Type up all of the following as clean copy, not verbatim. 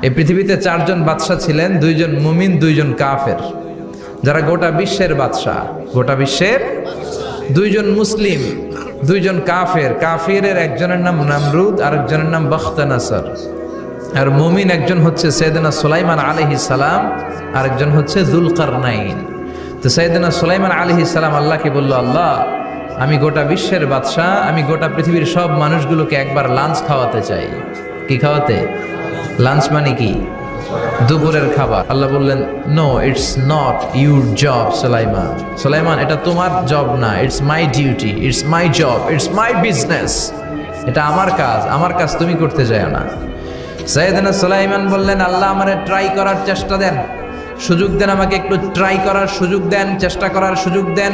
এই পৃথিবীতে চারজন বাদশা ছিলেন, দুইজন মুমিন, দুইজন কাফের, যারা গোটা বিশ্বের বাদশা। গোটা বিশ্বের দুইজন মুসলিম, দুইজন কাফের। কাফিরের একজনের নাম নামরুদ, আরেকজনের নাম বখতানাসর। আর মুমিন একজন হচ্ছে সাইয়েদনা সুলাইমান আলাইহিস সালাম, আরেকজন হচ্ছে যুলকারনাইন। তো সাইয়েদনা সুলাইমান আলাইহিস সালাম আল্লাহকে বলল, আল্লাহ, আমি গোটা বিশ্বের বাদশা, আমি গোটা পৃথিবীর সব মানুষগুলোকে একবার লাঞ্চ খাওয়াতে চাই। কি খাওয়াতে? লাঞ্চ মানে কি? দুপুরের খাবার। আল্লাহ বললেন, no, it's not your job Sulaiman. Sulaiman, এটা তোমার জব না, it's my duty, it's my job, it's my business. এটা আমার কাজ, আমার কাজ তুমি করতে যাও না। সাইয়েদনা সুলাইমান বললেন, আল্লাহ, আমারে ট্রাই করার চেষ্টা দেন, সুযোগ দেন, আমাকে একটু ট্রাই করার সুযোগ দেন, চেষ্টা করার সুযোগ দেন।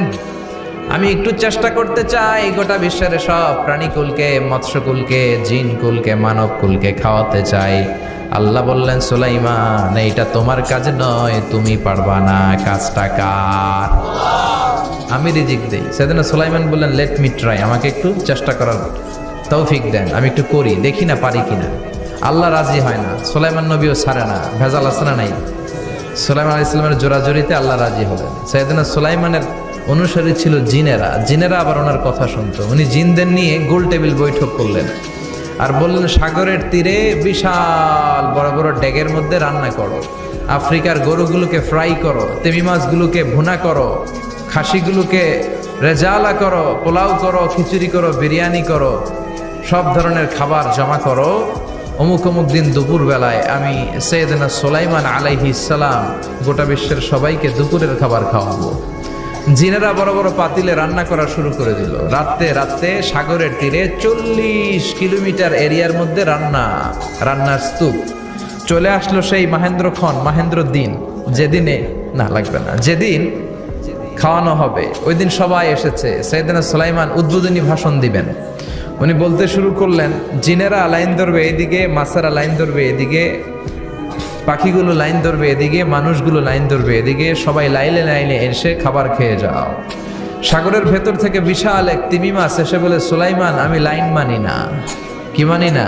আমি একটু চেষ্টা করতে চাই গোটা বিশ্বের সব প্রাণীকুলকে, মৎস্যকুলকে, জিনকুলকে, মানবকুলকে খাওয়াতে চাই। আল্লাহ বললেন, সুলাইমান, এইটা তোমার কাজ নয়, তুমি পারবা না, কাজটা কার? আমি রিজিক দেই। সেদিন সুলাইমান বললেন, লেট মি ট্রাই, আমাকে একটু চেষ্টা করার তৌফিক দেন, আমি একটু করি, দেখি না পারি কিনা। আল্লাহ রাজি হয় না, সুলাইমান নবীও ছাড়ে না, ভেজাল আছে না নাই? সুলাইমান আলাইহিস সালামের জোরাজোরিতে আল্লাহ রাজি হলেন। সাইয়েদনা সুলাইমানের অনুসারী ছিল জিনেরা। জিনেরা আবার ওনার কথা শুনতো। উনি জিনদের নিয়ে গোল টেবিল বৈঠক করলেন আর বললেন, সাগরের তীরে বিশাল বড় বড় ডেগের মধ্যে রান্না করো, আফ্রিকার গরুগুলোকে ফ্রাই করো, তেমি মাছগুলোকে ভুনা করো, খাসিগুলোকে রেজালা করো, পোলাও করো, খিচুড়ি করো, বিরিয়ানি করো, সব ধরনের খাবার জমা করো। অমুক অমুক দিন দুপুর বেলায় আমি সাইয়েদনা সুলাইমান আলাইহিস সালাম গোটা বিশ্বের সবাইকে দুপুরের খাবার খাওয়াবো। জিনেরা বড় বড় পাতিলে রান্না করা শুরু করে দিল। রাত্রে সাগরের তীরে 40 কিলোমিটার এরিয়ার মধ্যে রান্নার স্তূপ। চলে আসলো সেই মাহেন্দ্র দিন, যেদিন খাওয়ানো হবে। ওই দিন সবাই এসেছে। সাইয়েদনা সুলাইমান উদ্বোধনী ভাষণ দিবেন। উনি বলতে শুরু করলেন, জিনেরা লাইন ধরবে এদিকে, মাছেরা লাইন ধরবে এদিকে, পাখিগুলো লাইন ধরবে এদিকে, মানুষগুলো লাইন ধরবে এদিকে, সবাই লাইনে লাইনে এসে খাবার খেয়ে যাও। সাগরের ভেতর থেকে বিশাল এক তিমি মাছ এসে বলে, সুলাইমান, আমি লাইন মানি না। কি মানি না?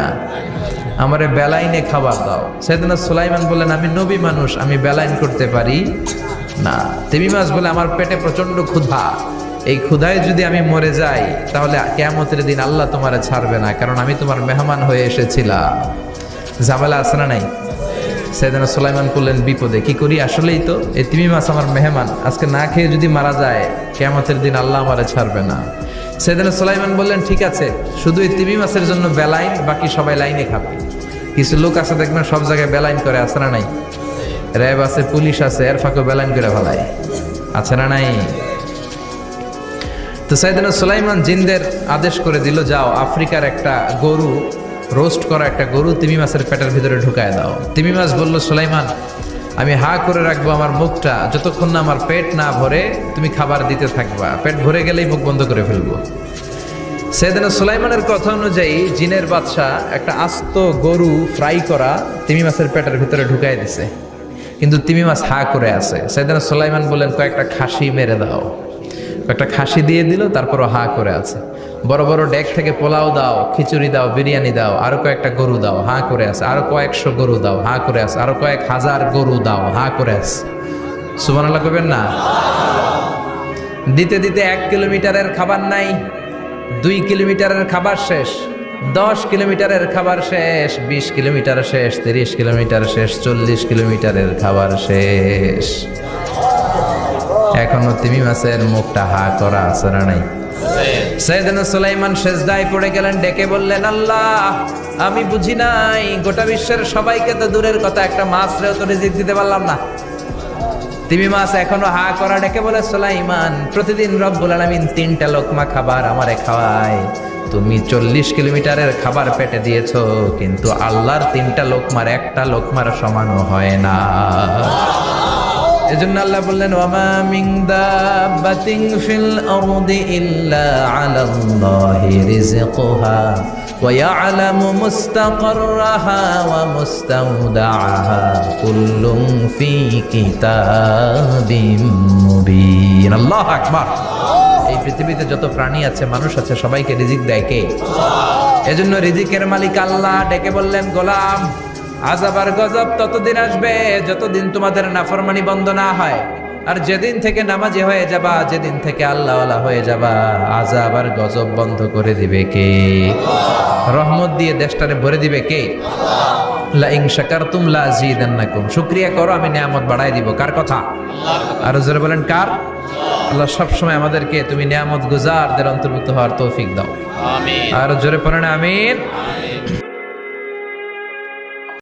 আমারে বেলাইনে খাবার দাও। সাইয়েদনা সুলাইমান বললেন, আমি নবী মানুষ, আমি বেলাইন করতে পারি না। তিমি মাছ বলে, আমার পেটে প্রচন্ড ক্ষুধা, এই ক্ষুধায় যদি আমি মরে যাই তাহলে কিয়ামতের দিন আল্লাহ তোমারে ছাড়বে না, কারণ আমি তোমার মেহমান হয়ে এসেছিলাম। ঝামেলা আছে না নাই? সাইয়েদনা সুলাইমান বললেন, বিপদে। কি করি? আসলেই তো এই তিমি মাছ আমার মেহমান, আজকে না খেয়ে যদি মারা যায় কিয়ামতের দিন আল্লাহ আমারে ছাড়বে না। সাইয়েদনা সুলাইমান বললেন, ঠিক আছে, শুধু এই তিমি মাছের জন্য বেলাইন, বাকি সবাই লাইনে খাবে। কিছু লোক আছে দেখবেন সব জায়গায় বেলাইন করে, আছে না নাই? র্যাব আছে, পুলিশ আছে, এর ফাঁকে বেলাইন করে ফেলায়, আছে না নাই? তো সাইয়েদনা সুলাইমান জিনদের আদেশ করে দিল, যাও আফ্রিকার একটা গরু, রোস্ট করা একটা গরু তিমি মাছের পেটের ভিতরে ঢুকায় দাও। তিমি মাছ বলল, সুলাইমান, আমি হা করে রাখবো আমার মুখটা, যতক্ষণ না আমার পেট না ভরে তুমি খাবার দিতে থাকবা, পেট ভরে গেলেই মুখ বন্ধ করে ফেলবো। সাইয়েদনা সুলাইমানের কথা অনুযায়ী জিনের বাদশা একটা আস্ত গরু ফ্রাই করা তিমি মাছের পেটের ভিতরে ঢুকাই দিছে, কিন্তু তিমি মাছ হা করে আছে। সাইয়েদনা সুলাইমান বললেন, কয়েকটা খাসি মেরে দাও। একটা খাসি দিয়ে দিল, তারপরও হা করে আছে। বড় বড় ডেক থেকে পোলাও দাও, খিচুড়ি দাও, বিরিয়ানি দাও, আরো কয়েকটা গরু দাও, হা করে আছে। আরো কয়েকশো গরু দাও, হা করে আছে। আরো কয়েক হাজার গরু দাও, হা করে আছে। সুবহানাল্লাহ কইবেন না? দিতে দিতে 1 কিলোমিটারের খাবার নাই, 2 কিলোমিটারের খাবার শেষ, 10 কিলোমিটারের খাবার শেষ, 20 কিলোমিটার শেষ, 30 কিলোমিটার শেষ, 40 কিলোমিটারের খাবার শেষ। এখনো তিমি মাছের মুখটা হা করা আছে না নাই? সাইয়েদনা সুলাইমান সেজদায় পড়ে গেলেন, ডেকে বললেন, আল্লাহ, আমি বুঝি নাই, গোটা বিশ্বের সবাইকে তো দূরের কথা, একটা মাছরেও তো রিজিক দিতে পারলাম না। তিমি মাছ এখনো হা করা, ডেকে বলে, সুলাইমান, প্রতিদিন রব্বুল আলামিন 3টা লোকমা খাবার আমারে খাওয়ায়, তুমি 40 কিলোমিটারের খাবার পেটে দিয়েছো, কিন্তু আল্লাহর 3টা লোকমার একটা লোকমার সমানও হয় না। এজন্য আল্লাহ বললেন, ওয়ামা মিন দাব্বাতিন ফিল আরদি ইল্লা আলাল্লাহি রিজকুহা ওয়া ইয়ালামু মুস্তাকাররাহা ওয়া মুস্তাওদাআহা কুল্লুন ফি কিতাবিম মুবিন। আল্লাহু আকবার। এই পৃথিবীতে যত প্রাণী আছে, মানুষ আছে, সবাইকে রিজিক দেয় কে? এজন্য রিজিকের মালিক আল্লাহ। ডেকে বললেন, গোলাম, আযাব আর গজব ততদিন আসবে যতদিন তোমাদের নাফরমানি বন্ধ না হয়। আর যেদিন থেকে নামাজি হয়ে যাবা, যেদিন থেকে আল্লাহওয়ালা হয়ে যাবা, আযাব আর গজব বন্ধ করে দিবে কে? রহমত দিয়ে দেশটারে ভরে দিবে কে? লা ইন শাকারতুম লা আযীদান্নাকুম। শুকরিয়া করো, আমি নিয়ামত বাড়াই দিব। কার কথা? আর জোরে বলেন কার? আল্লাহ সবসময় আমাদেরকে তুমি নিয়ামত গুজারদের অন্তর্ভুক্ত হওয়ার তৌফিক দাও। আমিন। আর জোরে পড়েন আমিন।